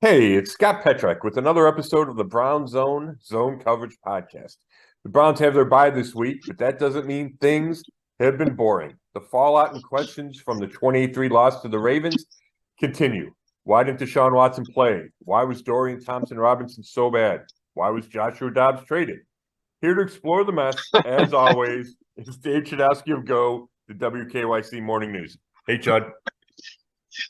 Hey, it's Scott Petrak with another episode of the Brown Zone Coverage Podcast. The Browns have their bye this week, but that doesn't mean things have been boring. The fallout and questions from the 28-3 loss to the Ravens continue. Why didn't Deshaun Watson play? Why was Dorian Thompson-Robinson so bad? Why was Joshua Dobbs traded? Here to explore the mess, as always, is Dave Chudowsky of the WKYC Morning News. Hey, Chud.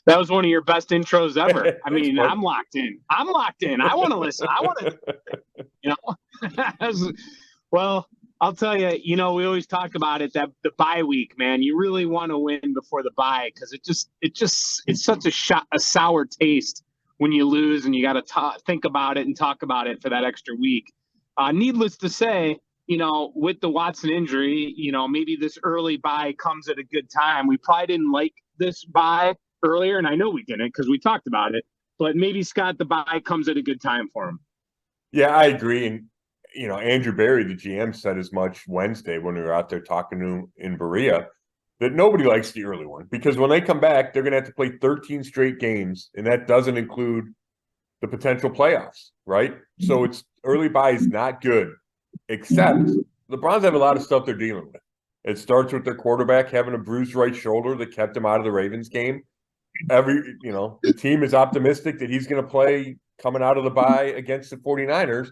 That was one of your best intros ever. I Thanks, mean, bud. I'm locked in. I want to listen. I want to, you know. Well, I'll tell you, we always talk about it, that the bye week, man, you really want to win before the bye because it's such a sour taste when you lose and you got to think about it and talk about it for that extra week. Needless to say, with the Watson injury, maybe this early bye comes at a good time. We probably didn't like this bye earlier, and I know we didn't because we talked about it, but maybe, Scott, the bye comes at a good time for him. Yeah, I agree. And, Andrew Berry, the GM, said as much Wednesday when we were out there talking to him in Berea that nobody likes the early one because when they come back, they're going to have to play 13 straight games, and that doesn't include the potential playoffs, right? So it's early bye is not good, except the Browns have a lot of stuff they're dealing with. It starts with their quarterback having a bruised right shoulder that kept him out of the Ravens game. The team is optimistic that he's going to play coming out of the bye against the 49ers.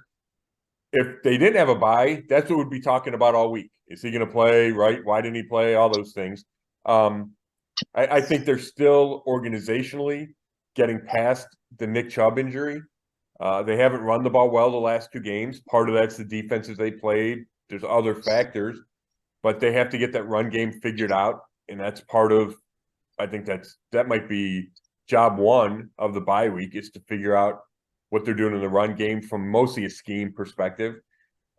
If they didn't have a bye, that's what we'd be talking about all week. Is he going to play, right? Why didn't he play? All those things. I think they're still organizationally getting past the Nick Chubb injury. They haven't run the ball well the last two games. Part of that's the defenses they played. There's other factors, but they have to get that run game figured out, and that's part of I think that might be job one of the bye week is to figure out what they're doing in the run game from mostly a scheme perspective.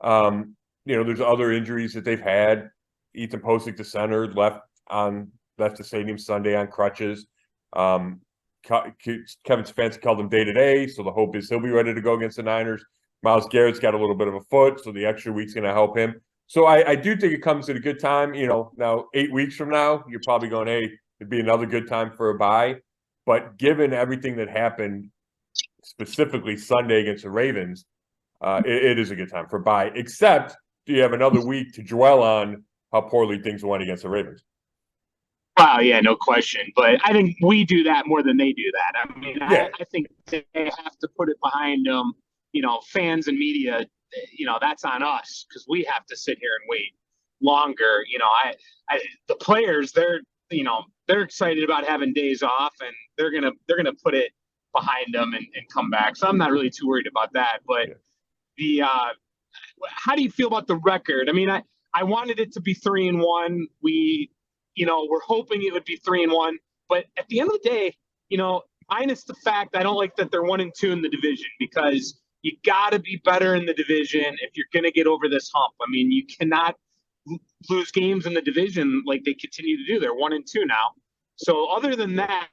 There's other injuries that they've had. Ethan Posick, the center, left the stadium Sunday on crutches. Kevin Stefanski called him day-to-day, so the hope is he'll be ready to go against the Niners. Myles Garrett's got a little bit of a foot, so the extra week's going to help him. So I do think it comes at a good time. Now 8 weeks from now, you're probably going, hey, it'd be another good time for a bye. But given everything that happened, specifically Sunday against the Ravens, it is a good time for a bye. Except, do you have another week to dwell on how poorly things went against the Ravens? Wow, yeah, no question. But I think we do that more than they do that. I mean, Yeah. I think they have to put it behind them. Fans and media, that's on us because we have to sit here and wait longer. The players, they're excited about having days off, and they're gonna put it behind them and come back. So I'm not really too worried about that. But how do you feel about the record? I mean, I wanted it to be 3-1. We're hoping it would be 3-1. But at the end of the day, minus the fact I don't like that they're 1-2 in the division because you got to be better in the division if you're going to get over this hump. I mean, you cannot lose games in the division like they continue to do. They're 1-2 now. So other than that,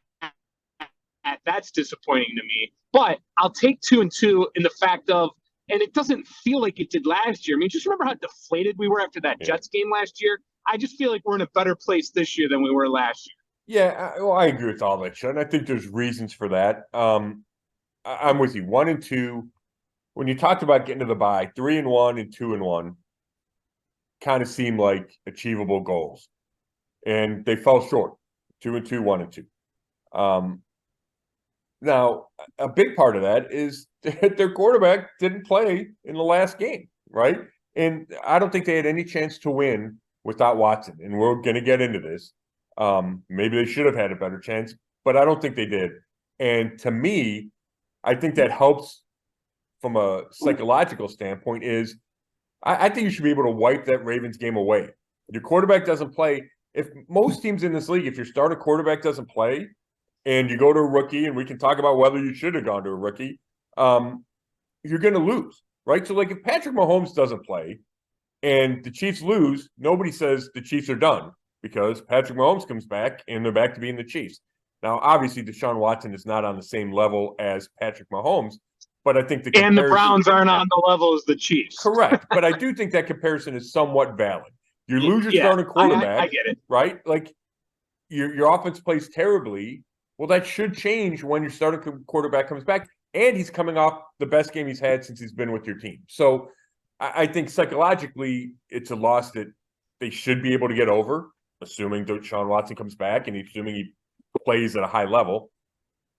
that's disappointing to me. But I'll take 2-2 in the fact of, and it doesn't feel like it did last year. I mean, just remember how deflated we were after that Jets game last year. I just feel like we're in a better place this year than we were last year. Yeah, I agree with all that, Sean. I think there's reasons for that. I'm with you. 1-2. When you talked about getting to the bye, 3-1 and 2-1 kind of seemed like achievable goals, and they fell short. 2-2, 1-2. Now, a big part of that is that their quarterback didn't play in the last game, right? And I don't think they had any chance to win without Watson. And we're going to get into this. Maybe they should have had a better chance, but I don't think they did. And to me, I think that helps from a psychological standpoint is I think you should be able to wipe that Ravens game away. Your quarterback doesn't play. If most teams in this league, if your starter quarterback doesn't play and you go to a rookie, and we can talk about whether you should have gone to a rookie, you're going to lose, right? So, like, if Patrick Mahomes doesn't play and the Chiefs lose, nobody says the Chiefs are done because Patrick Mahomes comes back and they're back to being the Chiefs. Now, obviously, Deshaun Watson is not on the same level as Patrick Mahomes, but I think the Browns aren't on the level as the Chiefs. Correct, but I do think that comparison is somewhat valid. You lose your starting quarterback, I get it, right? Like your offense plays terribly. Well, that should change when your starting quarterback comes back. and he's coming off the best game he's had since he's been with your team. So I think psychologically it's a loss that they should be able to get over, assuming Deshaun Watson comes back and assuming he plays at a high level.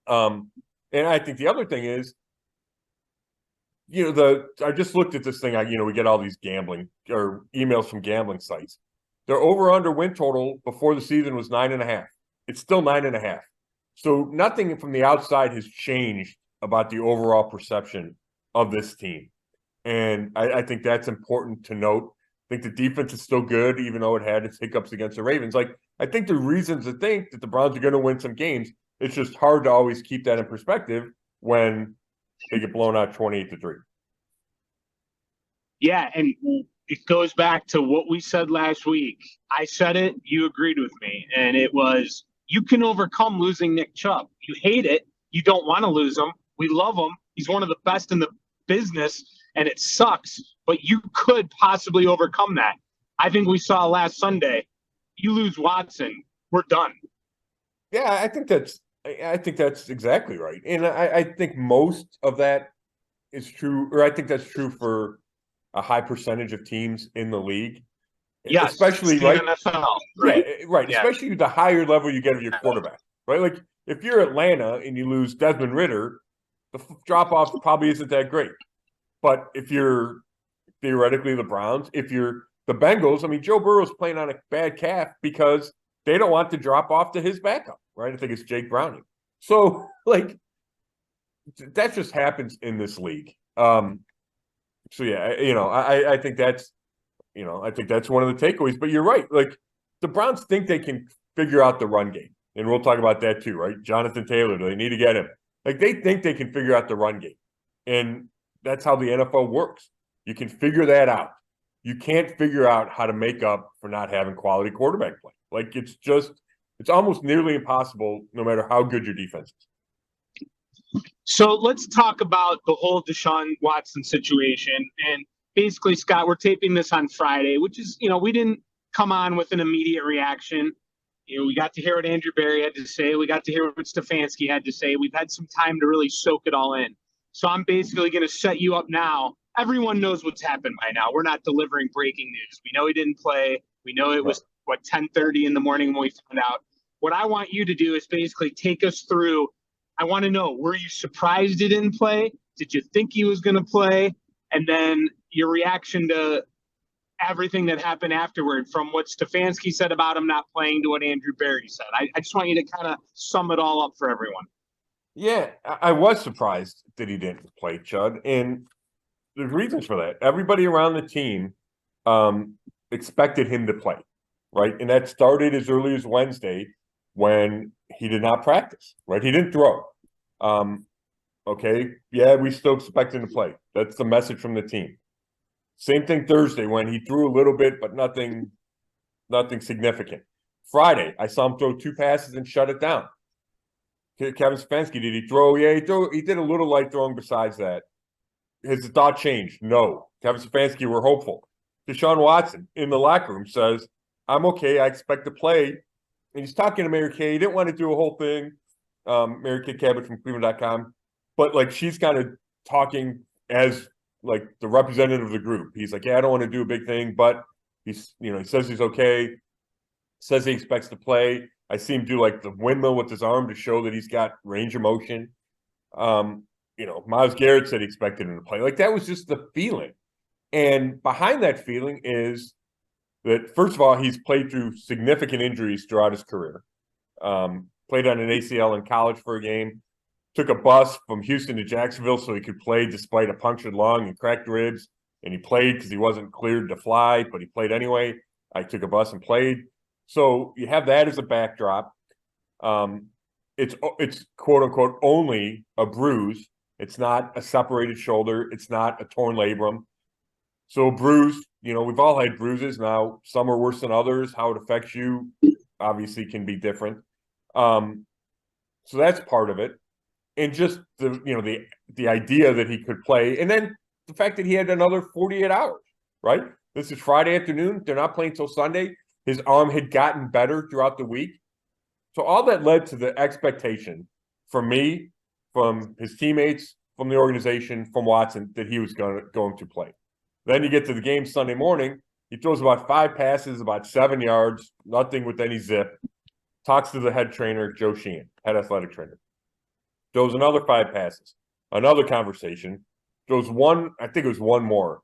And I think the other thing is, I just looked at this thing. We get all these gambling or emails from gambling sites. Their over/under win total before the season was 9.5. It's still 9.5. So nothing from the outside has changed about the overall perception of this team. And I think that's important to note. I think the defense is still good, even though it had its hiccups against the Ravens. I think there are reasons to think that the Browns are going to win some games. It's just hard to always keep that in perspective when they get blown out 28-3. Yeah, and it goes back to what we said last week. I said it, you agreed with me, and it was you can overcome losing Nick Chubb. You hate it. You don't want to lose him. We love him. He's one of the best in the business, and it sucks, but you could possibly overcome that. I think we saw last Sunday, you lose Watson, we're done. Yeah, I think that's exactly right. And I think most of that is true, or I think that's true for a high percentage of teams in the league. Yes, especially right, NFL, right? Yeah, right. Yeah. Especially the higher level you get of your quarterback, right? Like if you're Atlanta and you lose Desmond Ridder, the drop off probably isn't that great. But if you're theoretically the Browns, if you're the Bengals, I mean, Joe Burrow's playing on a bad calf because they don't want to drop off to his backup, right? I think it's Jake Browning. So that just happens in this league. So yeah, I think that's, I think that's one of the takeaways. But you're right. Like the Browns think they can figure out the run game, and we'll talk about that too, right? Jonathan Taylor, do they need to get him? Like they think they can figure out the run game, and that's how the NFL works. You can figure that out. You can't figure out how to make up for not having quality quarterback play. Like it's almost nearly impossible, no matter how good your defense is. So let's talk about the whole Deshaun Watson situation. And basically, Scott, we're taping this on Friday, which is, we didn't come on with an immediate reaction. We got to hear what Andrew Berry had to say. We got to hear what Stefanski had to say. We've had some time to really soak it all in. So I'm basically going to set you up now. Everyone knows what's happened by now. We're not delivering breaking news. We know he didn't play. We know it was, 10:30 in the morning when we found out. What I want you to do is basically take us through. I want to know, were you surprised he didn't play? Did you think he was going to play? And then your reaction to everything that happened afterward, from what Stefanski said about him not playing to what Andrew Berry said. I just want you to kind of sum it all up for everyone. Yeah, I was surprised that he didn't play, Chud. And there's reasons for that. Everybody around the team expected him to play, right? And that started as early as Wednesday when he did not practice, right? He didn't throw. Okay, yeah, we still expect him to play. That's the message from the team. Same thing Thursday when he threw a little bit, but nothing significant. Friday, I saw him throw 2 passes and shut it down. Kevin Stefanski, did he throw? Yeah, he did a little light throwing besides that. Has the thought changed? No. Kevin Stefanski, we're hopeful. Deshaun Watson in the locker room says, I'm okay, I expect to play. And he's talking to Mary Kay. He didn't want to do a whole thing. Mary Kay Cabot from Cleveland.com. But she's kind of talking as the representative of the group. He's like, yeah, I don't want to do a big thing, but he's, he says he's okay, says he expects to play. I see him do the windmill with his arm to show that he's got range of motion. Myles Garrett said he expected him to play. That was just the feeling. And behind that feeling is that, first of all, he's played through significant injuries throughout his career. Played on an ACL in college for a game. Took a bus from Houston to Jacksonville so he could play despite a punctured lung and cracked ribs. And he played because he wasn't cleared to fly, but he played anyway. I took a bus and played. So you have that as a backdrop. It's quote unquote only a bruise. It's not a separated shoulder. It's not a torn labrum. So a bruise, we've all had bruises. Now, some are worse than others. How it affects you obviously can be different. So that's part of it. And just the idea that he could play. And then the fact that he had another 48 hours, right? This is Friday afternoon. They're not playing till Sunday. His arm had gotten better throughout the week. So all that led to the expectation from me, from his teammates, from the organization, from Watson, that he was going to play. Then you get to the game Sunday morning. He throws about 5 passes, about 7 yards, nothing with any zip. Talks to the head trainer, Joe Sheehan, head athletic trainer. Throws another 5 passes, another conversation. Throws one, I think it was one more,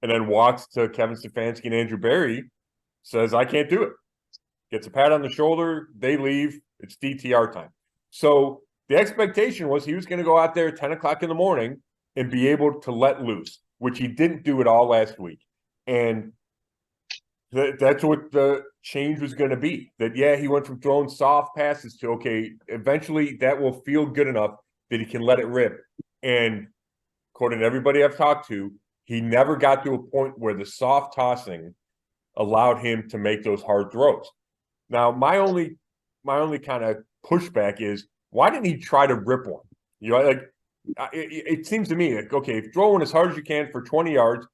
and then walks to Kevin Stefanski and Andrew Berry, says, I can't do it. Gets a pat on the shoulder. They leave. It's DTR time. So the expectation was he was going to go out there at 10 o'clock in the morning and be able to let loose, which he didn't do at all last week. And that's what the change was going to be. That, yeah, he went from throwing soft passes to, okay, eventually that will feel good enough that he can let it rip. And according to everybody I've talked to, he never got to a point where the soft tossing allowed him to make those hard throws. Now, my only kind of pushback is, why didn't he try to rip one? You know, like it seems to me like, okay, if throwing as hard as you can for 20 yards,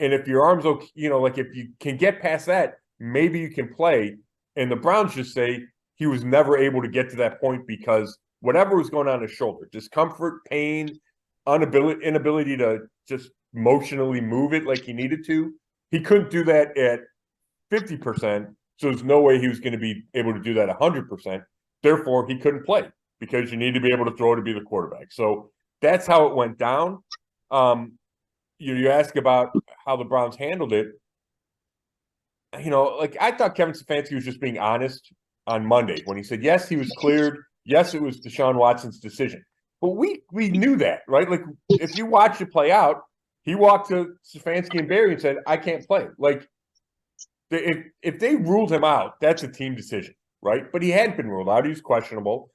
and if your arm's okay, you know, like if you can get past that, maybe you can play. And the Browns just say he was never able to get to that point because whatever was going on his shoulder, discomfort, pain, inability to just motionally move it like he needed to, he couldn't do that at 50%. So there's no way he was going to be able to do that 100%. Therefore, he couldn't play because you need to be able to throw to be the quarterback. So that's how it went down. You ask about how the Browns handled it. You know, like I thought Kevin Stefanski was just being honest on Monday when he said, yes, he was cleared. Yes, it was Deshaun Watson's decision. But we knew that, right? Like if you watch it play out, he walked to Stefanski and Berry and said, I can't play. Like if they ruled him out, that's a team decision, right? But he hadn't been ruled out. He was questionable.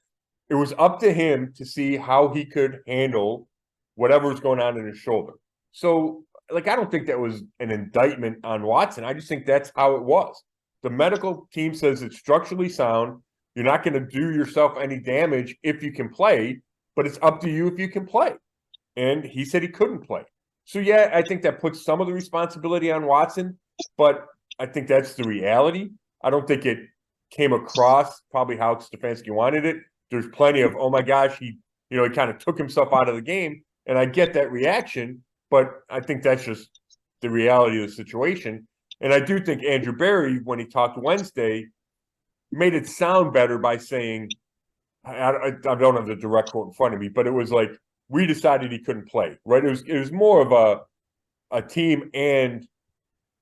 It was up to him to see how he could handle whatever was going on in his shoulder. So, like, I don't think that was an indictment on Watson. I just think that's how it was. The medical team says it's structurally sound. You're not going to do yourself any damage if you can play, but it's up to you if you can play. And he said he couldn't play. So, yeah, I think that puts some of the responsibility on Watson, but I think that's the reality. I don't think it came across probably how Stefanski wanted it. There's plenty of, oh my gosh, he kind of took himself out of the game. And I get that reaction, but I think that's just the reality of the situation. And I do think Andrew Berry, when he talked Wednesday, made it sound better by saying, I don't have the direct quote in front of me, but it was like, we decided he couldn't play, right? It was more of a team and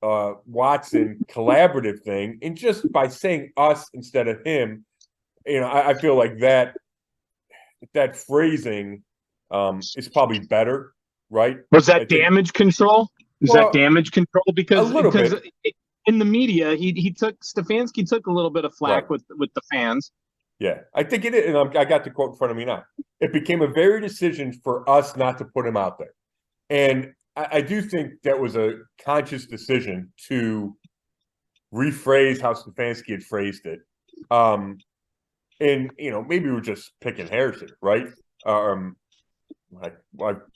Watson collaborative thing. And just by saying us instead of him, I feel like that phrasing is probably better, right? Was that damage control? Is that damage control? Because in the media, Stefanski took a little bit of flack with the fans. Yeah, I think it is. And I got the quote in front of me now. It became a very decision for us not to put him out there. And I do think that was a conscious decision to rephrase how Stefanski had phrased it. And, maybe we're just picking hairs here, right?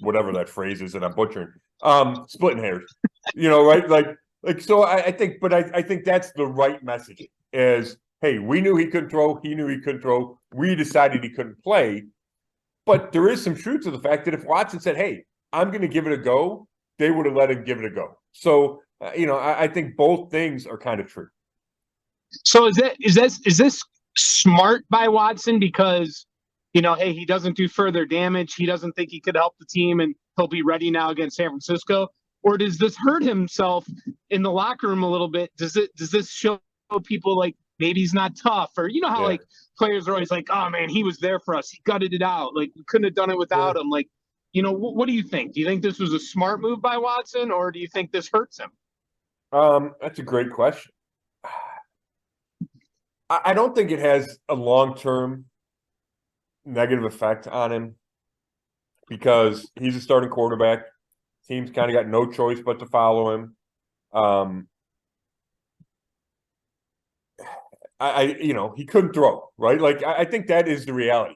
Whatever that phrase is that I'm butchering. Splitting hairs, right? Like, so I think, but I think that's the right message is, hey, we knew he couldn't throw. He knew he couldn't throw. We decided he couldn't play. But there is some truth to the fact that if Watson said, hey, I'm going to give it a go, they would have let him give it a go. So, I think both things are kind of true. So is this smart by Watson because, hey, he doesn't do further damage. He doesn't think he could help the team and he'll be ready now against San Francisco? Or does this hurt himself in the locker room a little bit? Does this show people like maybe he's not tough? Or how like players are always like, oh man, he was there for us. He gutted it out. Like we couldn't have done it without him. Like, what do you think? Do you think this was a smart move by Watson or do you think this hurts him? That's a great question. I don't think it has a long-term negative effect on him because he's a starting quarterback. Team's kind of got no choice but to follow him. He couldn't throw, right? Like, I think that is the reality.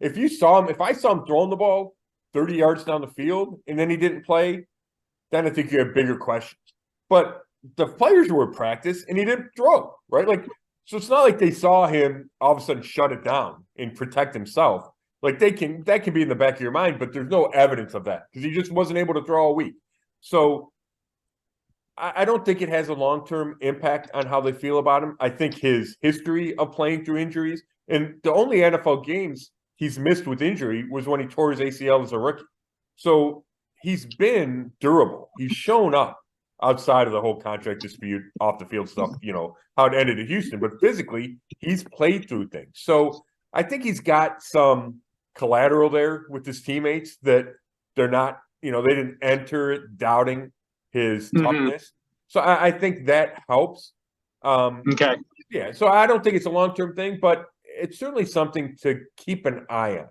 If I saw him throwing the ball 30 yards down the field and then he didn't play, then I think you have bigger questions. But the players were in practice and he didn't throw, right? Like, so it's not like they saw him all of a sudden shut it down and protect himself. Like that can be in the back of your mind, but there's no evidence of that because he just wasn't able to throw all week. So I don't think it has a long-term impact on how they feel about him. I think his history of playing through injuries, and the only NFL games he's missed with injury was when he tore his ACL as a rookie. So he's been durable. He's shown up outside of the whole contract dispute, off the field stuff, how it ended at Houston. But physically, he's played through things. So I think he's got some collateral there with his teammates that they're not, they didn't enter it doubting his toughness. So I think that helps. Okay. Yeah. So I don't think it's a long-term thing, but it's certainly something to keep an eye on.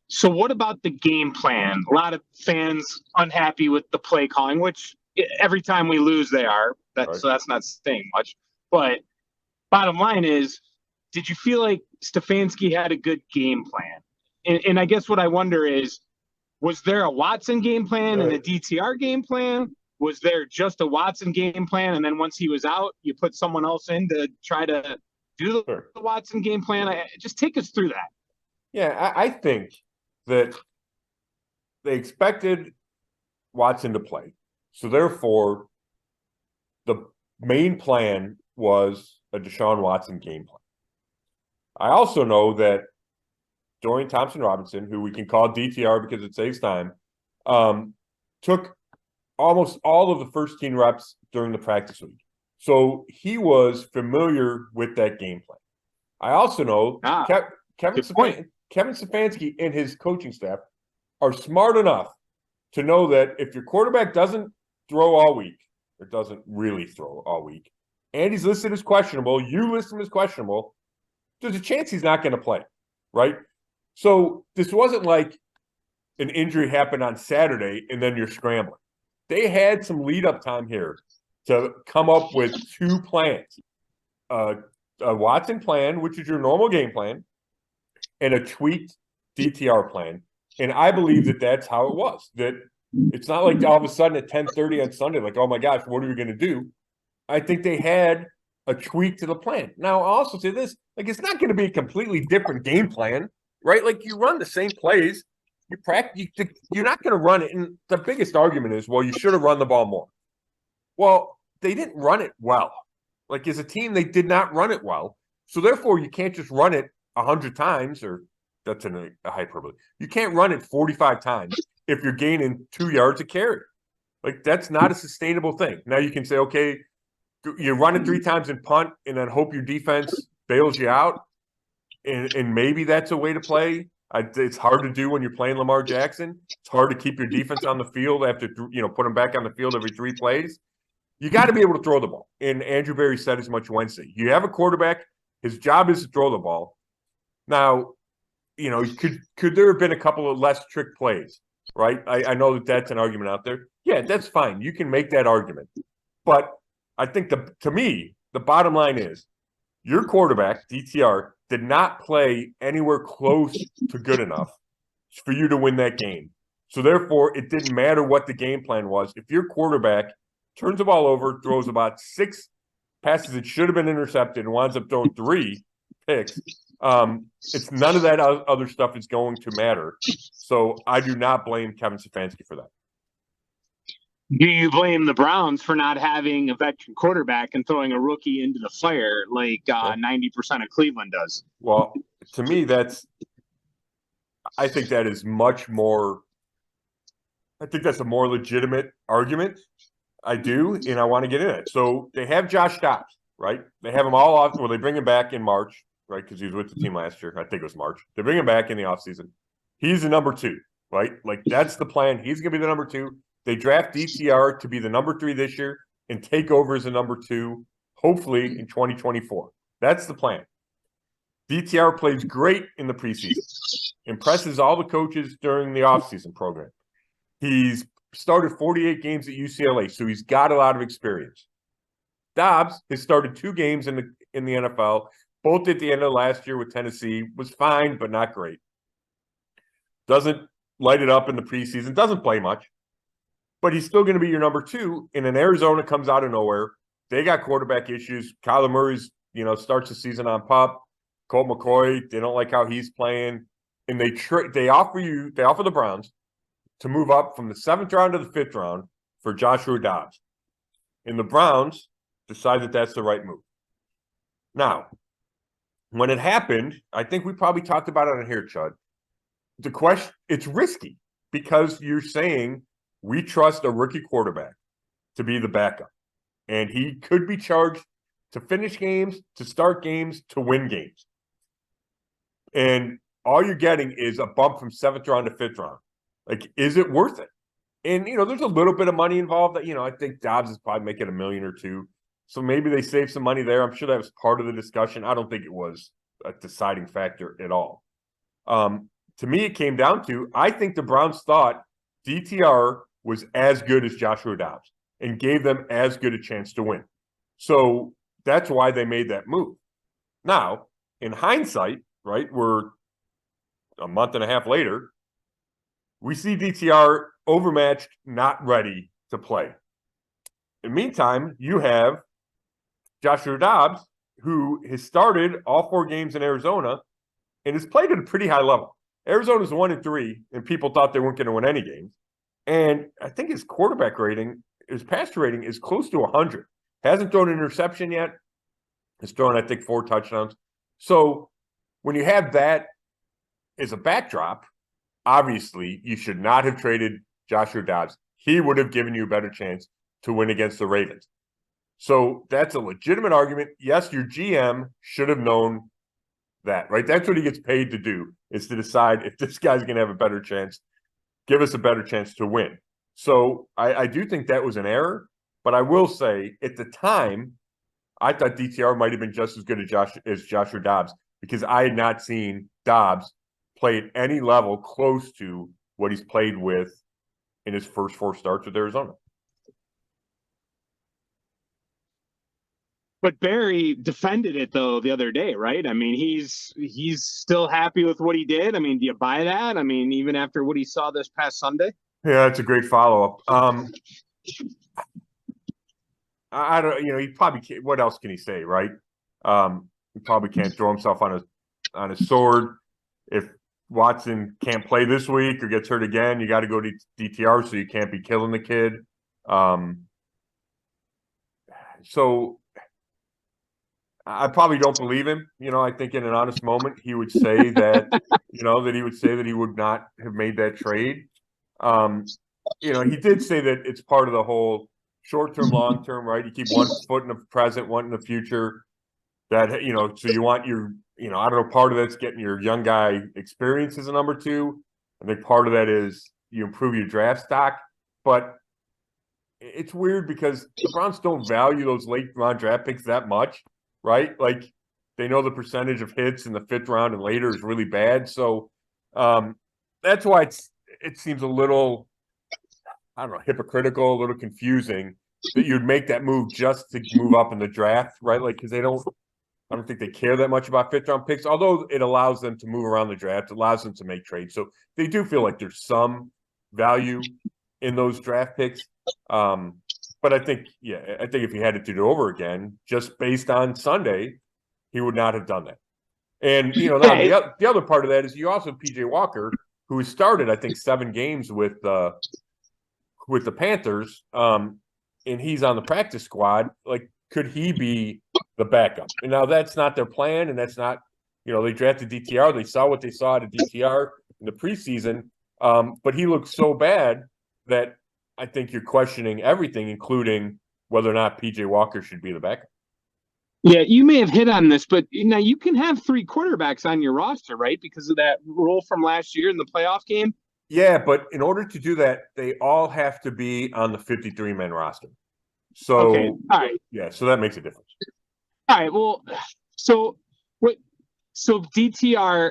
So what about the game plan? A lot of fans unhappy with the play calling, which every time we lose, they are. So that's not saying much. But bottom line is, did you feel like Stefanski had a good game plan? And I guess what I wonder is, was there a Watson game plan and a DTR game plan? Was there just a Watson game plan, and then once he was out, you put someone else in to try to do the Watson game plan? Just take us through that. Yeah, I think that they expected Watson to play. So therefore, the main plan was a Deshaun Watson game plan. I also know that Dorian Thompson-Robinson, who we can call DTR because it saves time, took almost all of the first team reps during the practice week. So he was familiar with that game plan. I also know Kevin Stefanski and his coaching staff are smart enough to know that if your quarterback doesn't throw all week, or doesn't really throw all week, and he's listed as questionable, you list him as questionable, there's a chance he's not going to play, right? So this wasn't like an injury happened on Saturday and then you're scrambling. They had some lead-up time here to come up with two plans. A Watson plan, which is your normal game plan, and a tweaked DTR plan. And I believe that that's how it was. That it's not like all of a sudden at 10:30 on Sunday, like, oh my gosh, what are we going to do? I think they had a tweak to the plan. Now, I'll also say this, like, it's not going to be a completely different game plan, right? Like, you run the same plays, you practice, you're not going to run it. And the biggest argument is, well, you should have run the ball more. Well, they didn't run it well. Like, as a team, they did not run it well. So therefore, you can't just run it 100 times, or that's a hyperbole. You can't run it 45 times if you're gaining 2 yards a carry. Like, that's not a sustainable thing. Now you can say, okay, you run it 3 times and punt and then hope your defense bails you out. And maybe that's a way to play. It's hard to do when you're playing Lamar Jackson. It's hard to keep your defense on the field after, put them back on the field every 3 plays. You got to be able to throw the ball. And Andrew Berry said as much Wednesday. You have a quarterback. His job is to throw the ball. Now, could there have been a couple of less trick plays, right? I know that's an argument out there. Yeah, that's fine. You can make that argument. But I think, to me, the bottom line is your quarterback, DTR, did not play anywhere close to good enough for you to win that game. So, therefore, it didn't matter what the game plan was. If your quarterback turns the ball over, throws about 6 passes that should have been intercepted, and winds up throwing 3 picks, it's none of that other stuff is going to matter. So I do not blame Kevin Stefanski for that. Do you blame the Browns for not having a veteran quarterback and throwing a rookie into the fire like 90% of Cleveland does? Well, to me, I think that is much more. I think that's a more legitimate argument. I do, and I want to get in it. So they have Josh Dobbs, right? They have him all off. Well, they bring him back in March, right? Because he was with the team last year. I think it was March. They bring him back in the offseason. He's the number 2, right? Like, that's the plan. He's going to be the number 2. They draft DTR to be the number 3 this year and take over as the number 2, hopefully in 2024. That's the plan. DTR plays great in the preseason, impresses all the coaches during the offseason program. He's started 48 games at UCLA, so he's got a lot of experience. Dobbs has started 2 games in the NFL, both at the end of last year with Tennessee, was fine, but not great. Doesn't light it up in the preseason, doesn't play much, but he's still going to be your number 2. And then Arizona comes out of nowhere. They got quarterback issues. Kyler Murray's, starts the season on PUP. Colt McCoy, they don't like how he's playing. and they offer the Browns to move up from the 7th round to the 5th round for Joshua Dobbs. And the Browns decide that that's the right move. Now, when it happened, I think we probably talked about it on here, Chud. The question, it's risky because you're saying we trust a rookie quarterback to be the backup. And he could be charged to finish games, to start games, to win games. And all you're getting is a bump from 7th round to 5th round. Like, is it worth it? And, there's a little bit of money involved. That I think Dobbs is probably making $1 million or $2 million. So maybe they save some money there. I'm sure that was part of the discussion. I don't think it was a deciding factor at all. To me, it came down to, I think the Browns thought DTR was as good as Joshua Dobbs and gave them as good a chance to win. So that's why they made that move. Now, in hindsight, right, we're a month and a half later, we see DTR overmatched, not ready to play. In the meantime, you have Joshua Dobbs, who has started all 4 games in Arizona and has played at a pretty high level. Arizona's 1-3, and people thought they weren't going to win any games. And I think his quarterback rating, his passer rating, is close to 100. Hasn't thrown an interception yet. Has thrown, I think, 4 touchdowns. So when you have that as a backdrop, obviously you should not have traded Joshua Dobbs. He would have given you a better chance to win against the Ravens. So that's a legitimate argument. Yes, your GM should have known that, right? That's what he gets paid to do, is to decide if this guy's going to have a better chance, give us a better chance to win. So I do think that was an error, but I will say at the time, I thought DTR might have been just as good as Joshua Dobbs, because I had not seen Dobbs play at any level close to what he's played with in his first 4 starts with Arizona. But Barry defended it, though, the other day, right? I mean, he's still happy with what he did. I mean, do you buy that? I mean, even after what he saw this past Sunday? Yeah, it's a great follow-up. I don't, he probably can't, what else can he say, right? He probably can't throw himself on his sword. If Watson can't play this week or gets hurt again, you got to go to DTR, so you can't be killing the kid. So I probably don't believe him. I think in an honest moment, he would say that, that he would not have made that trade. He did say that it's part of the whole short-term, long-term, right? You keep one foot in the present, one in the future. That, so you want your, I don't know, part of that's getting your young guy experience as a number 2. I think part of that is you improve your draft stock. But it's weird because the Browns don't value those late-round draft picks that much, right? Like, they know the percentage of hits in the 5th round and later is really bad. So that's why it seems a little, I don't know, hypocritical, a little confusing that you'd make that move just to move up in the draft, right? Like, because I don't think they care that much about 5th round picks, although it allows them to move around the draft, it allows them to make trades. So they do feel like there's some value in those draft picks. But I think if he had to do it over again, just based on Sunday, he would not have done that. And, now the other part of that is you also have PJ Walker, who has started, I think, 7 games with the Panthers, and he's on the practice squad. Like, could he be the backup? And now that's not their plan, and that's not, they drafted DTR. They saw what they saw at DTR in the preseason, but he looked so bad that I think you're questioning everything, including whether or not PJ Walker should be the backup. Yeah, you may have hit on this, but now you can have 3 quarterbacks on your roster, right? Because of that rule from last year in the playoff game. Yeah, but in order to do that, they all have to be on the 53-man roster. So, okay, all right. Yeah, so that makes a difference. All right, well, so DTR,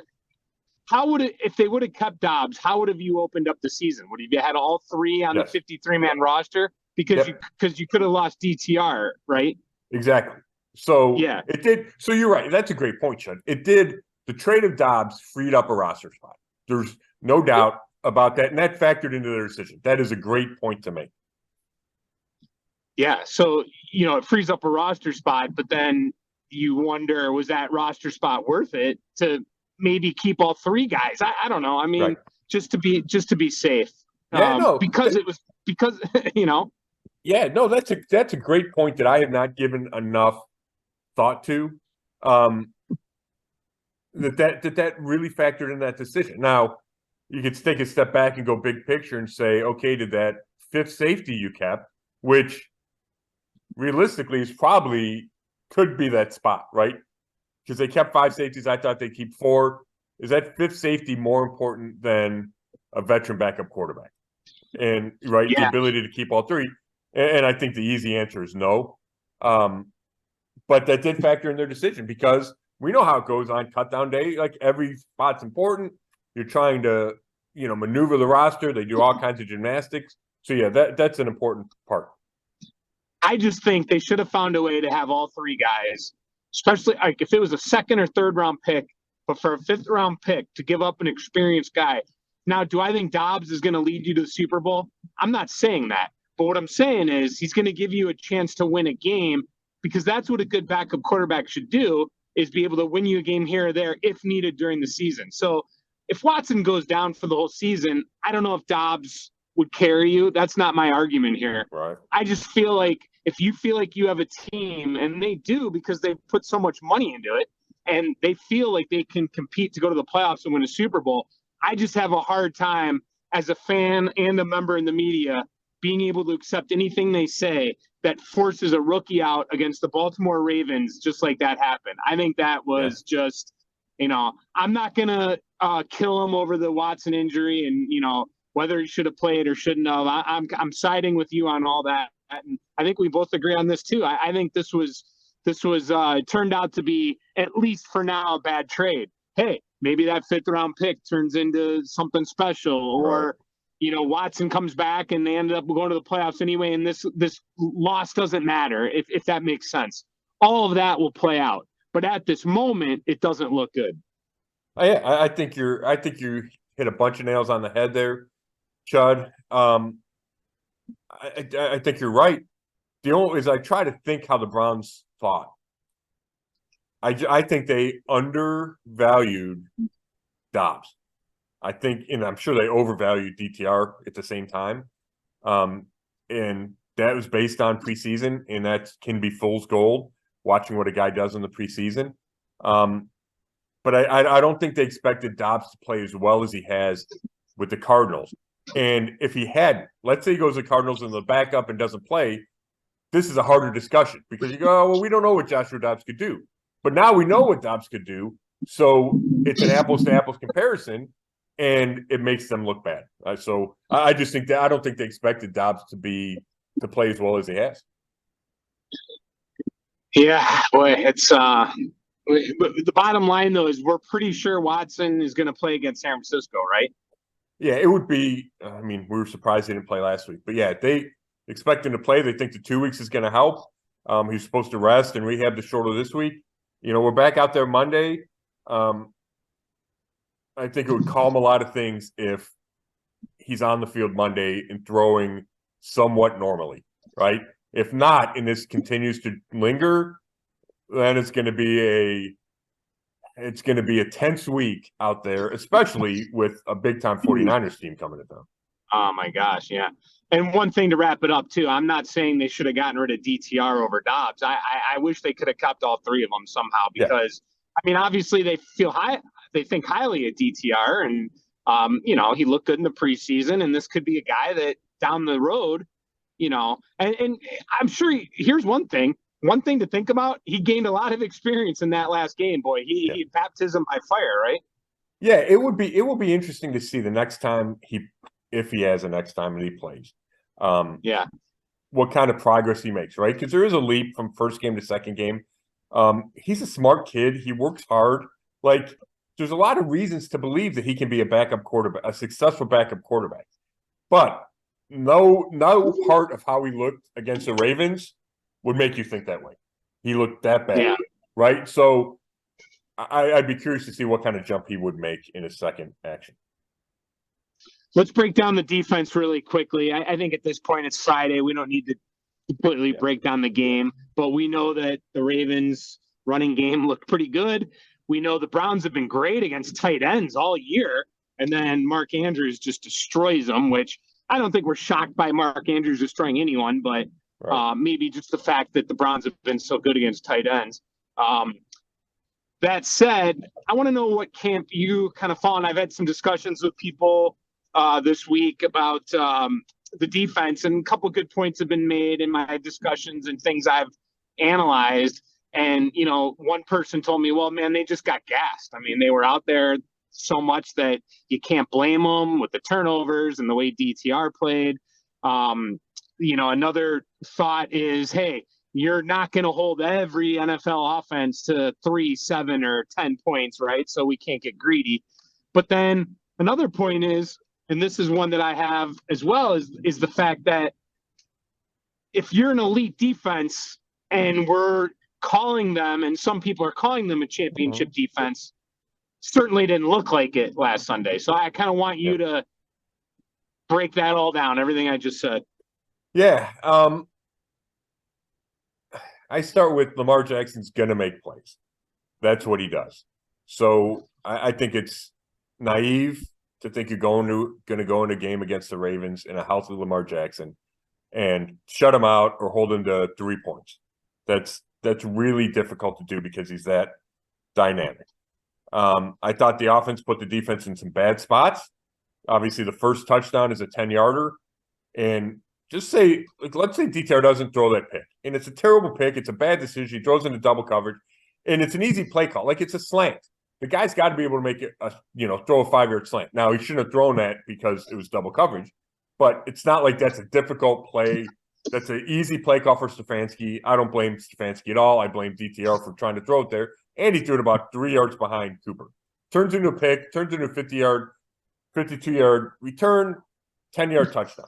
how would it, if they would have kept Dobbs, how would have you opened up the season? Would you have had all 3 on the 53-man roster? Because you could have lost DTR, right? Exactly. So yeah, it did. So you're right. That's a great point, Chud. It did. The trade of Dobbs freed up a roster spot. There's no doubt about that, and that factored into their decision. That is a great point to make. Yeah. So it frees up a roster spot, but then you wonder, was that roster spot worth it to maybe keep all three guys. I don't know. I mean, Right. just to be safe. Yeah, no, because you know. yeah, no, that's a great point that I have not given enough thought to. That really factored in that decision. Now, you could take a step back and go big picture and say, okay, did that fifth safety you kept, which realistically is probably could be that spot, right? Because they kept 5 safeties. I thought they'd keep 4. Is that fifth safety more important than a veteran backup quarterback? And right, the ability to keep all 3. And I think the easy answer is no. But that did factor in their decision because we know how it goes on cut down day. Like every spot's important. You're trying to, maneuver the roster. They do all kinds of gymnastics. So yeah, that's an important part. I just think they should have found a way to have all 3 guys, especially like if it was a second or third round pick, but for a 5th round pick to give up an experienced guy. Now, do I think Dobbs is going to lead you to the Super Bowl? I'm not saying that. But what I'm saying is he's going to give you a chance to win a game because that's what a good backup quarterback should do is be able to win you a game here or there if needed during the season. So if Watson goes down for the whole season, I don't know if Dobbs would carry you. That's not my argument here. Right. I just feel like if you feel like you have a team, and they do because they've put so much money into it, and they feel like they can compete to go to the playoffs and win a Super Bowl, I just have a hard time as a fan and a member in the media being able to accept anything they say that forces a rookie out against the Baltimore Ravens just like that happened. I think that was just, I'm not going to kill him over the Watson injury and, whether he should have played or shouldn't have. I'm siding with you on all that. And I think we both agree on this too. I think this was turned out to be, at least for now, a bad trade. Hey, maybe that 5th round pick turns into something special, or Watson comes back and they ended up going to the playoffs anyway, and this loss doesn't matter, if that makes sense. All of that will play out, but at this moment, it doesn't look good. I think you hit a bunch of nails on the head there, Chud. I think you're right. The only is I try to think how the Browns thought. I think they undervalued Dobbs. I think, and I'm sure they overvalued DTR at the same time. And that was based on preseason, and that can be fool's gold, watching what a guy does in the preseason. But I don't think they expected Dobbs to play as well as he has with the Cardinals. And if he had, let's say he goes to the Cardinals in the backup and doesn't play, this is a harder discussion because you go, oh, well, we don't know what Joshua Dobbs could do. But now we know what Dobbs could do. So it's an apples to apples comparison, and it makes them look bad. So I just think that I don't think they expected Dobbs to play as well as he has. Yeah, boy, it's the bottom line though is we're pretty sure Watson is going to play against San Francisco, right? Yeah, it would be. I mean, we were surprised he didn't play last week, but yeah, they expect him to play. They think the 2 weeks is going to help. He's supposed to rest and rehab the shoulder this week. We're back out there Monday. I think it would calm a lot of things if he's on the field Monday and throwing somewhat normally, right? If not, and this continues to linger, then it's going to be a tense week out there, especially with a big-time 49ers team coming to town. Oh, my gosh, yeah. And one thing to wrap it up, too, I'm not saying they should have gotten rid of DTR over Dobbs. I wish they could have kept all 3 of them somehow because, I mean, obviously they think highly of DTR, and, he looked good in the preseason, and this could be a guy that down the road, and I'm sure here's one thing to think about. He gained a lot of experience in that last game, boy. He baptism by fire, right? Yeah, it will be interesting to see the next time if he has a next time that he plays. What kind of progress he makes, right? Because there is a leap from first game to second game. He's a smart kid. He works hard. Like, there's a lot of reasons to believe that he can be a backup quarterback, a successful backup quarterback. But no part of how he looked against the Ravens would make you think that way. He looked that bad, right? So I'd be curious to see what kind of jump he would make in his second action. Let's break down the defense really quickly. I think at this point it's Friday. We don't need to completely break down the game, but we know that the Ravens running game looked pretty good. we know the Browns have been great against tight ends all year. And then Mark Andrews just destroys them, which I don't think we're shocked by Mark Andrews destroying anyone, but maybe just the fact that the Browns have been so good against tight ends. That said, I want to know what camp you kind of fall in. I've had some discussions with people this week about the defense, and a couple of good points have been made in my discussions and things I've analyzed. And, you know, one person told me, well, man, they just got gassed. I mean, they were out there so much that you can't blame them with the turnovers and the way DTR played. You know, another thought is, hey, you're not going to hold every NFL offense to 3, 7, or 10 points, right? So we can't get greedy. But then another point is, and this is one that I have as well, is the fact that if you're an elite defense and we're calling them, and some people are calling them a championship defense, certainly didn't look like it last Sunday. So I kind of want you to break that all down, everything I just said. Yeah. I start with Lamar Jackson's going to make plays. That's what he does. So I think it's naive to think you're going to go in a game against the Ravens in a healthy Lamar Jackson and shut him out or hold him to 3 points. That's really difficult to do because he's that dynamic. I thought the offense put the defense in some bad spots. Obviously, the first touchdown is a 10-yarder. And just say, like, let's say DTR doesn't throw that pick. And it's a terrible pick. It's a bad decision. He throws into double coverage. And it's an easy play call. Like, it's a slant. The guy's got to be able to make it, throw a 5-yard slant. Now, he shouldn't have thrown that because it was double coverage. But it's not like that's a difficult play. That's an easy play call for Stefanski. I don't blame Stefanski at all. I blame DTR for trying to throw it there. And he threw it about 3 yards behind Cooper. Turns into a pick, turns into a 50-yard, 52-yard return, 10-yard touchdown.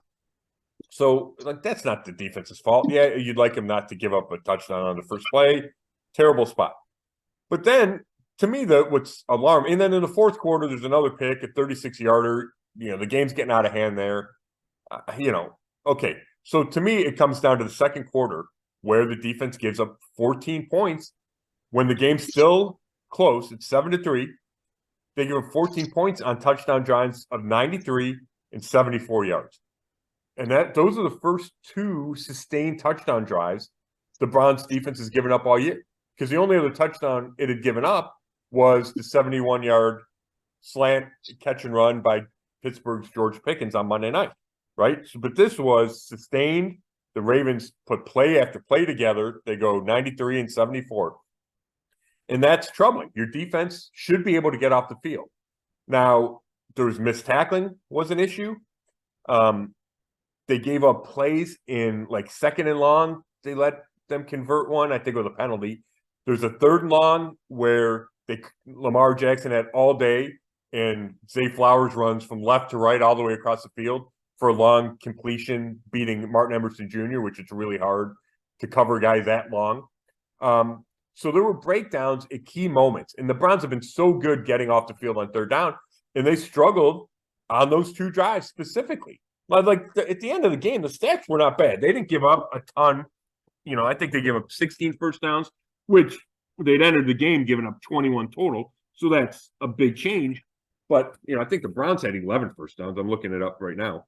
So, like, that's not the defense's fault. Yeah, you'd like him not to give up a touchdown on the first play. Terrible spot. But then, to me, what's alarming, and then in the fourth quarter, there's another pick, a 36-yarder. The game's getting out of hand there. Okay. So, to me, it comes down to the second quarter where the defense gives up 14 points when the game's still close. It's 7-3. They give up 14 points on touchdown drives of 93 and 74 yards. And those are the first 2 sustained touchdown drives the Browns defense has given up all year. Because the only other touchdown it had given up was the 71-yard slant catch and run by Pittsburgh's George Pickens on Monday night, right? But this was sustained. The Ravens put play after play together. They go 93 and 74. And that's troubling. Your defense should be able to get off the field. Now, there was missed tackling was an issue. They gave up plays in, like, 2nd and long. They let them convert one. I think it was a penalty. There's a 3rd and long where Lamar Jackson had all day, and Zay Flowers runs from left to right all the way across the field for a long completion, beating Martin Emerson Jr., which is really hard to cover guys that long. So there were breakdowns at key moments, and the Browns have been so good getting off the field on 3rd down, and they struggled on those 2 drives specifically. Like, at the end of the game, the stats were not bad. They didn't give up a ton. I think they gave up 16 first downs, which they'd entered the game giving up 21 total. So that's a big change. But, I think the Browns had 11 first downs. I'm looking it up right now.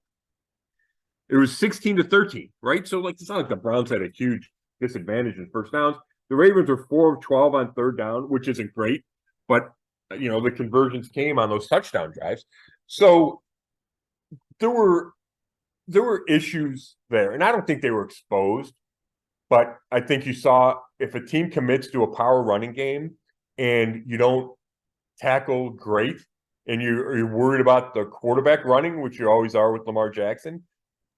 It was 16-13, right? So, like, it's not like the Browns had a huge disadvantage in first downs. The Ravens were 4 of 12 on 3rd down, which isn't great. But, the conversions came on those touchdown drives. So there were issues there, and I don't think they were exposed, but I think you saw if a team commits to a power running game and you don't tackle great and you're worried about the quarterback running, which you always are with Lamar Jackson,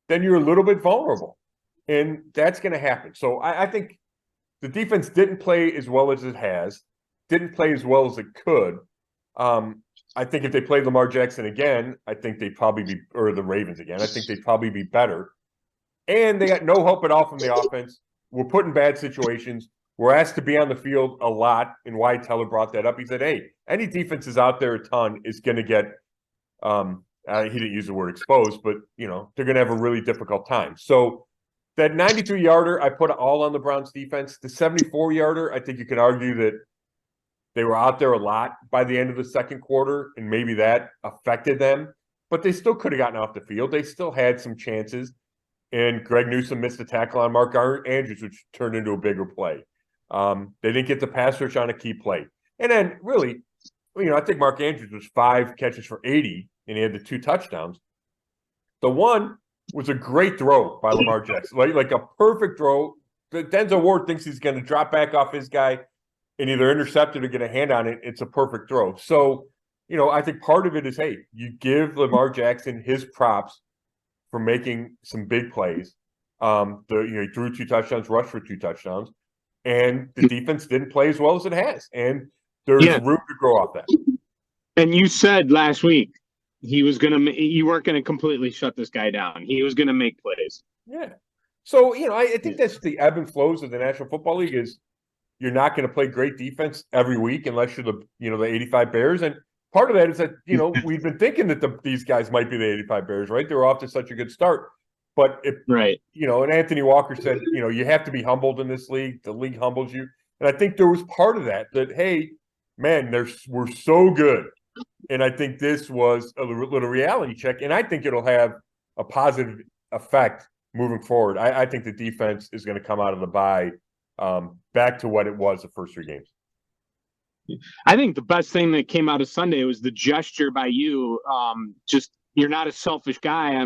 then you're a little bit vulnerable, and that's going to happen. So I think the defense didn't play as well as it has, didn't play as well as it could. I think if they played Lamar Jackson again, I think they'd probably be, or the Ravens again, I think they'd probably be better. And they got no help at all from the offense. We're put in bad situations. We're asked to be on the field a lot. And Wyatt Teller brought that up. He said, hey, any defense is out there a ton is going to get, he didn't use the word exposed, but, they're going to have a really difficult time. So that 93-yarder, I put all on the Browns defense. The 74-yarder, I think you can argue that They were out there a lot by the end of the second quarter, and maybe that affected them. But they still could have gotten off the field. They still had some chances. And Greg Newsome missed a tackle on Mark Andrews, which turned into a bigger play. They didn't get the pass rush on a key play. And then, really, I think Mark Andrews was 5 catches for 80, and he had the 2 touchdowns. The one was a great throw by Lamar Jackson, like a perfect throw. Denzel Ward thinks he's going to drop back off his guy and either intercept it or get a hand on it. It's a perfect throw. So, I think part of it is, hey, you give Lamar Jackson his props for making some big plays. He threw 2 touchdowns, rushed for 2 touchdowns, and the defense didn't play as well as it has. And there's room to grow off that. And you said last week you weren't going to completely shut this guy down. He was going to make plays. Yeah. So, I think that's the ebb and flows of the National Football League is you're not going to play great defense every week unless you're the 85 Bears. And part of that is that, we've been thinking that these guys might be the 85 Bears, right? They're off to such a good start. But, and Anthony Walker said, you have to be humbled in this league. The league humbles you. And I think there was part of that, hey, man, we're so good. And I think this was a little reality check. And I think it'll have a positive effect moving forward. I think the defense is going to come out of the bye back to what it was the first 3 games. I think the best thing that came out of Sunday was the gesture by you. Just, you're not a selfish guy.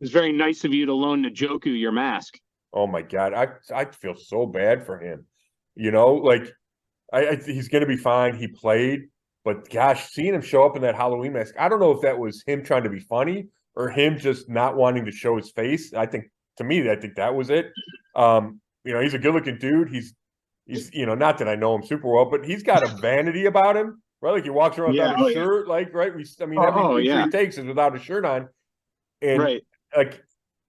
It's very nice of you to loan Njoku your mask. Oh my God. I feel so bad for him. He's going to be fine. He played, but gosh, seeing him show up in that Halloween mask, I don't know if that was him trying to be funny or him just not wanting to show his face. I think that was it. He's a good looking dude. He's not that I know him super well, but he's got a vanity about him, right? Like he walks around without a shirt, every picture he takes is without a shirt on. And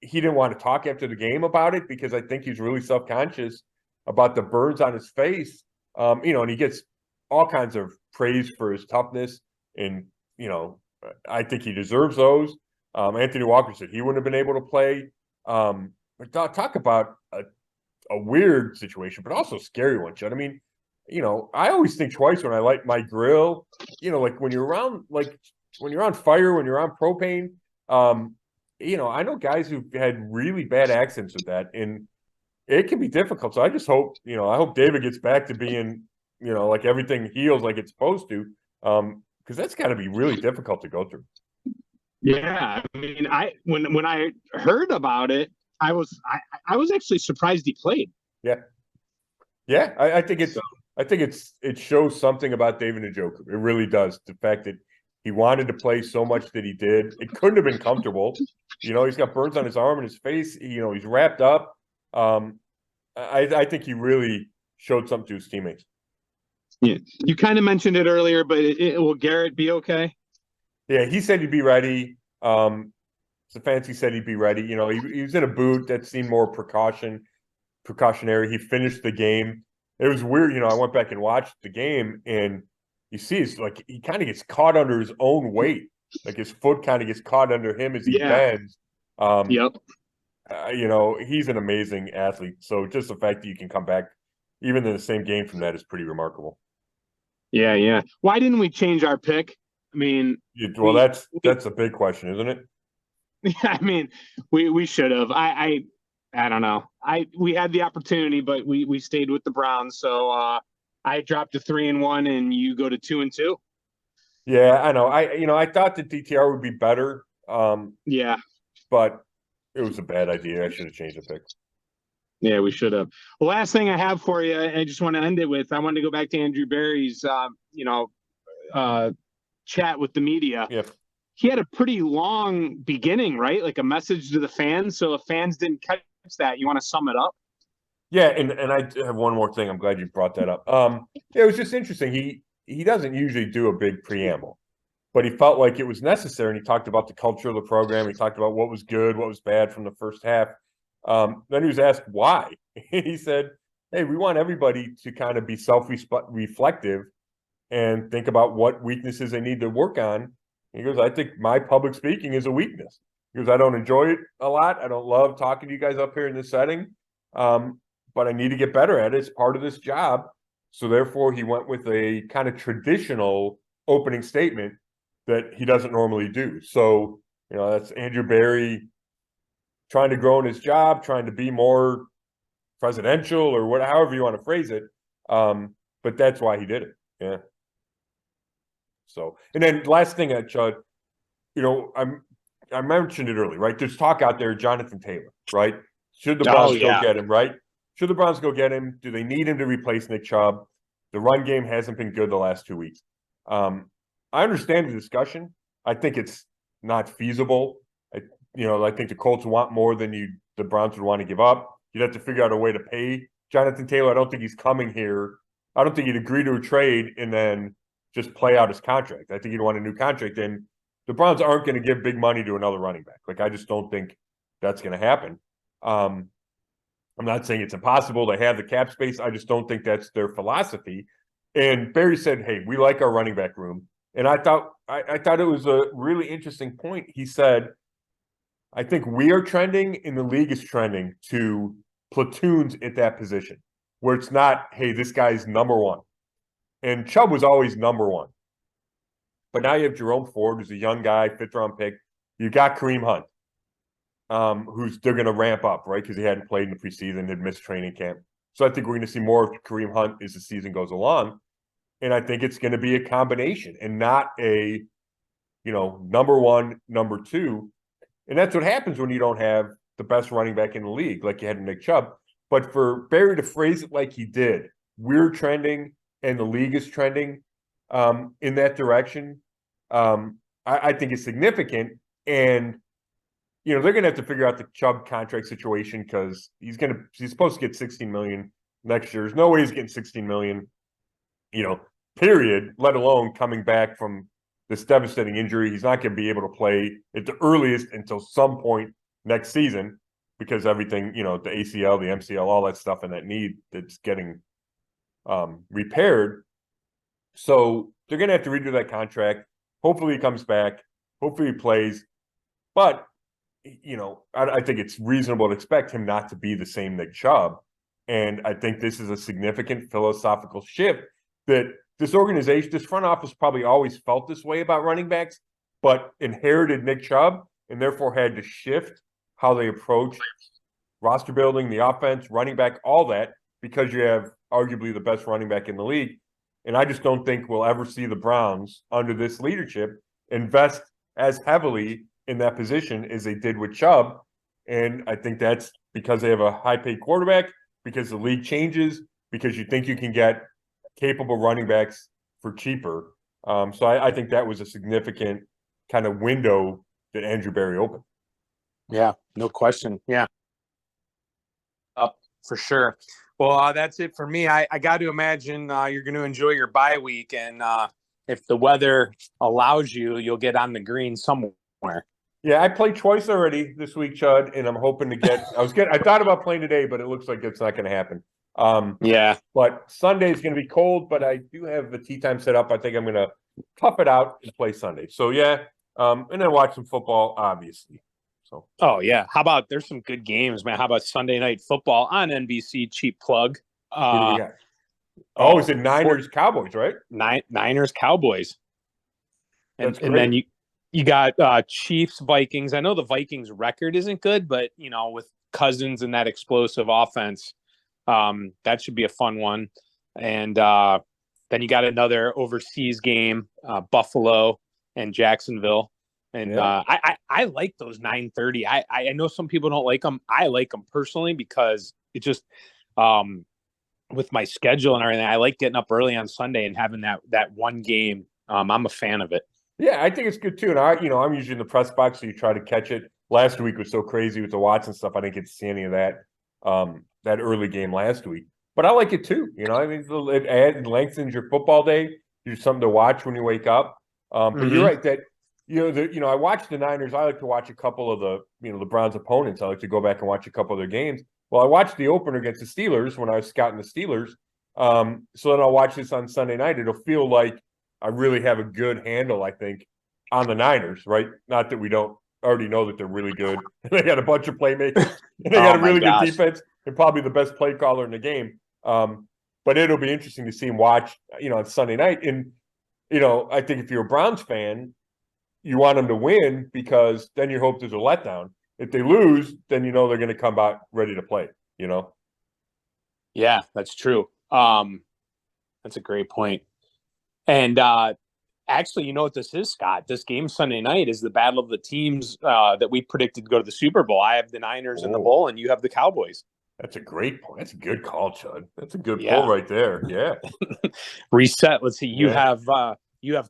he didn't want to talk after the game about it because I think he's really self-conscious about the burns on his face. And he gets all kinds of praise for his toughness. And, I think he deserves those. Anthony Walker said he wouldn't have been able to play. But talk about a weird situation, but also a scary one, Chud. I always think twice when I light my grill, when you're around, when you're on fire, when you're on propane, I know guys who've had really bad accidents with that, and it can be difficult. So I just hope, I hope David gets back to being, everything heals like it's supposed to, because that's got to be really difficult to go through. Yeah, when I heard about it, I was actually surprised he played. Yeah. I think it shows something about David Njoku. It really does. The fact that he wanted to play so much that he did. It couldn't have been comfortable. He's got burns on his arm and his face. He's wrapped up. I think he really showed something to his teammates. Yeah, you kind of mentioned it earlier, but will Garrett be okay? Yeah, he said he'd be ready. Stefanski said he'd be ready. He was in a boot that seemed more precautionary. He finished the game. It was weird. I went back and watched the game, and you see it's like he kind of gets caught under his own weight. Like his foot kind of gets caught under him as he bends. Yep. He's an amazing athlete. So just the fact that you can come back even in the same game from that is pretty remarkable. Yeah. Why didn't we change our pick? That's a big question, isn't it? Yeah, we should have. I don't know. We had the opportunity, but we stayed with the Browns. So I dropped to 3-1, and you go to 2-2. Yeah, I know. I thought the DTR would be better. Yeah, but it was a bad idea. I should have changed the pick. Yeah, we should have. The last thing I have for you, I just want to end it with. I wanted to go back to Andrew Berry's, chat with the media. Yeah. He had a pretty long beginning, right? Like a message to the fans. So if fans didn't catch that, you want to sum it up? Yeah, and I have one more thing. I'm glad you brought that up. It was just interesting. He doesn't usually do a big preamble, but he felt like it was necessary, and he talked about the culture of the program. He talked about what was good, what was bad from the first half. Then he was asked why. He said, hey, we want everybody to kind of be self-reflective and think about what weaknesses they need to work on. He goes, I think my public speaking is a weakness. He goes, I don't enjoy it a lot. I don't love talking to you guys up here in this setting, but I need to get better at it. It's part of this job. So therefore, he went with a kind of traditional opening statement that he doesn't normally do. So, that's Andrew Berry trying to grow in his job, trying to be more presidential or however you want to phrase it. But that's why he did it. Yeah. So, and then last thing, Chud, I mentioned it earlier, right? There's talk out there, Jonathan Taylor, right? Should the Browns go get him, right? Should the Browns go get him? Do they need him to replace Nick Chubb? The run game hasn't been good the last 2 weeks. I understand the discussion. I think it's not feasible. I think the Colts want more than the Browns would want to give up. You'd have to figure out a way to pay Jonathan Taylor. I don't think he's coming here. I don't think he'd agree to a trade and then just play out his contract. I think he'd want a new contract. And the Browns aren't going to give big money to another running back. Like, I just don't think that's going to happen. I'm not saying it's impossible. They have the cap space. I just don't think that's their philosophy. And Barry said, hey, we like our running back room. And I thought it was a really interesting point. He said, I think we are trending and the league is trending to platoons at that position where it's not, hey, this guy's number one. And Chubb was always number one. But now you have Jerome Ford, who's a young guy, fifth-round pick. You got Kareem Hunt, who's they're going to ramp up, right? Because he hadn't played in the preseason, had missed training camp. So I think we're going to see more of Kareem Hunt as the season goes along. And I think it's going to be a combination and not a, number one, number two. And that's what happens when you don't have the best running back in the league, like you had in Nick Chubb. But for Barry to phrase it like he did, we're trending and the league is trending in that direction, I think is significant. And, they're going to have to figure out the Chubb contract situation because he's supposed to get $16 million next year. There's no way he's getting $16 million, period, let alone coming back from this devastating injury. He's not going to be able to play at the earliest until some point next season because everything, the ACL, the MCL, all that stuff and that knee that's getting repaired. So they're going to have to redo that contract. Hopefully he comes back. Hopefully he plays. But, I think it's reasonable to expect him not to be the same Nick Chubb. And I think this is a significant philosophical shift that this organization, this front office probably always felt this way about running backs, but inherited Nick Chubb and therefore had to shift how they approach roster building, the offense, running back, all that, because you have arguably the best running back in the league. And I just don't think we'll ever see the Browns under this leadership invest as heavily in that position as they did with Chubb. And I think that's because they have a high-paid quarterback, because the league changes, because you think you can get capable running backs for cheaper. So I think that was a significant kind of window that Andrew Berry opened. Yeah, no question. Yeah. For sure. Well, that's it for me. I got to imagine you're going to enjoy your bye week. And if the weather allows you, you'll get on the green somewhere. Yeah, I played twice already this week, Chud, and I'm hoping to get – I thought about playing today, but it looks like it's not going to happen. Yeah. But Sunday is going to be cold, but I do have the tee time set up. I think I'm going to tough it out and play Sunday. So, yeah, and then watch some football, obviously. So. Oh, yeah. How about there's some good games, man. How about Sunday Night Football on NBC? Cheap plug. Is it Niners Cowboys, right? Niners Cowboys. And then you got Chiefs Vikings. I know the Vikings record isn't good, but with Cousins and that explosive offense, that should be a fun one. And then you got another overseas game, Buffalo and Jacksonville. And yeah. I like those 9:30. I know some people don't like them. I like them personally because it just with my schedule and everything, I like getting up early on Sunday and having that one game. I'm a fan of it. Yeah, I think it's good too. And I'm usually in the press box, so you try to catch it. Last week was so crazy with the Watson stuff. I didn't get to see any of that that early game last week. But I like it too. It lengthens your football day. There's something to watch when you wake up. But you're right that I watch the Niners. I like to watch a couple of the Browns opponents. I like to go back and watch a couple of their games. Well, I watched the opener against the Steelers when I was scouting the Steelers. So then I'll watch this on Sunday night. It'll feel like I really have a good handle, I think, on the Niners, right? Not that we don't already know that they're really good. They got a bunch of playmakers. And they got a really good defense and probably the best play caller in the game. but it'll be interesting to see him watch, on Sunday night. And, I think if you're a Browns fan, you want them to win because then you hope there's a letdown. If they lose, then they're going to come out ready to play, Yeah, that's true. That's a great point. And actually, you know what this is, Scott? This game Sunday night is the battle of the teams that we predicted to go to the Super Bowl. I have the Niners in the bowl, and you have the Cowboys. That's a great point. That's a good call, Chud. That's a good pull right there. Yeah. Reset. Let's see. You have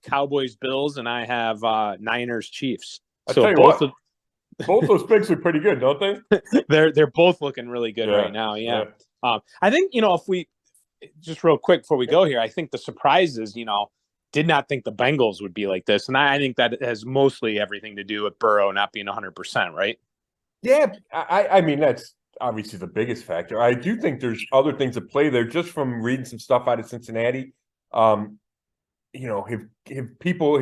Cowboys Bills, and I have Niners Chiefs. So both those picks are pretty good, don't they? They're both looking really good right now. Yeah. I think if we just real quick before we go here, I think the surprise is did not think the Bengals would be like this, and I think that has mostly everything to do with Burrow not being 100%, right? Yeah, I mean that's obviously the biggest factor. I do think there's other things at play there, just from reading some stuff out of Cincinnati. If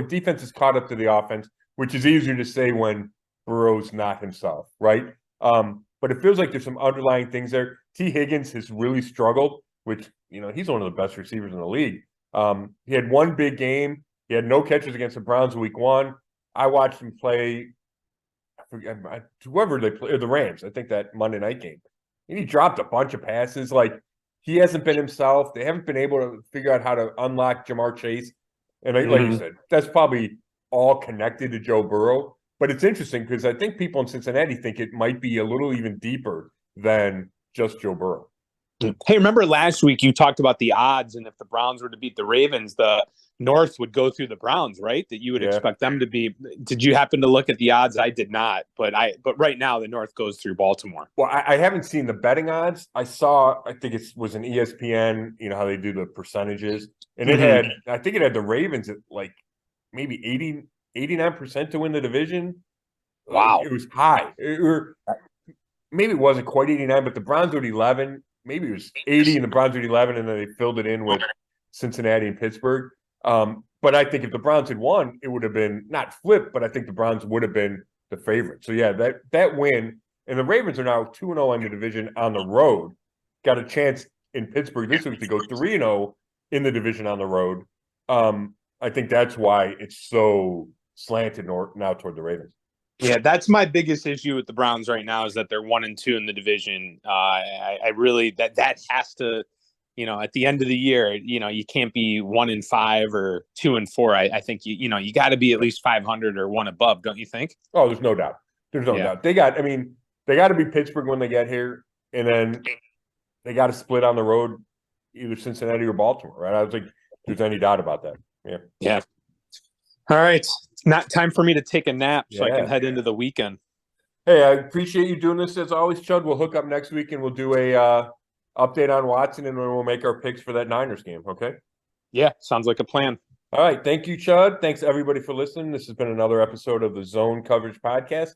defense is caught up to the offense, which is easier to say when Burrow's not himself, right? But it feels like there's some underlying things there. T. Higgins has really struggled, which he's one of the best receivers in the league. He had one big game. He had no catches against the Browns week 1. I watched him play. Whoever they play, the Rams, I think that Monday night game. And he dropped a bunch of passes. Like, he hasn't been himself. They haven't been able to figure out how to unlock Jamar Chase. And like you said, that's probably all connected to Joe Burrow. But it's interesting because I think people in Cincinnati think it might be a little even deeper than just Joe Burrow. Hey, remember last week you talked about the odds, and if the Browns were to beat the Ravens, the North would go through the Browns, right? That you would expect them to be. Did you happen to look at the odds? I did not, but right now the North goes through Baltimore. Well, I haven't seen the betting odds. I think it was an ESPN, how they do the percentages, and it had, I think it had the Ravens at like maybe 89% to win the division. Wow. It was high. Maybe it wasn't quite 89, but the Browns were at 11. Maybe it was 80 and the Browns were at 11, and then they filled it in with Cincinnati and Pittsburgh. But I think if the Browns had won, it would have been not flipped, but I think the Browns would have been the favorite. So, yeah, that win. And the Ravens are now 2-0 in the division on the road. Got a chance in Pittsburgh this week to go 3-0 in the division on the road. I think that's why it's so slanted now toward the Ravens. Yeah, that's my biggest issue with the Browns right now is that they're 1-2 in the division. I really that has to, at the end of the year, you can't be 1-5 or 2-4. I think you got to be at least 500 or one above, don't you think? Oh, there's no doubt. There's no doubt. They got to be Pittsburgh when they get here, and then they got to split on the road, either Cincinnati or Baltimore. Right? I don't think there's any doubt about that. Yeah. Yeah. All right. It's not time for me to take a nap so I can head into the weekend. Hey, I appreciate you doing this as always, Chud. We'll hook up next week and we'll do a update on Watson, and then we'll make our picks for that Niners game, okay? Yeah, sounds like a plan. All right. Thank you, Chud. Thanks, everybody, for listening. This has been another episode of the Zone Coverage Podcast,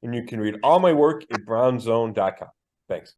and you can read all my work at brownzone.com. Thanks.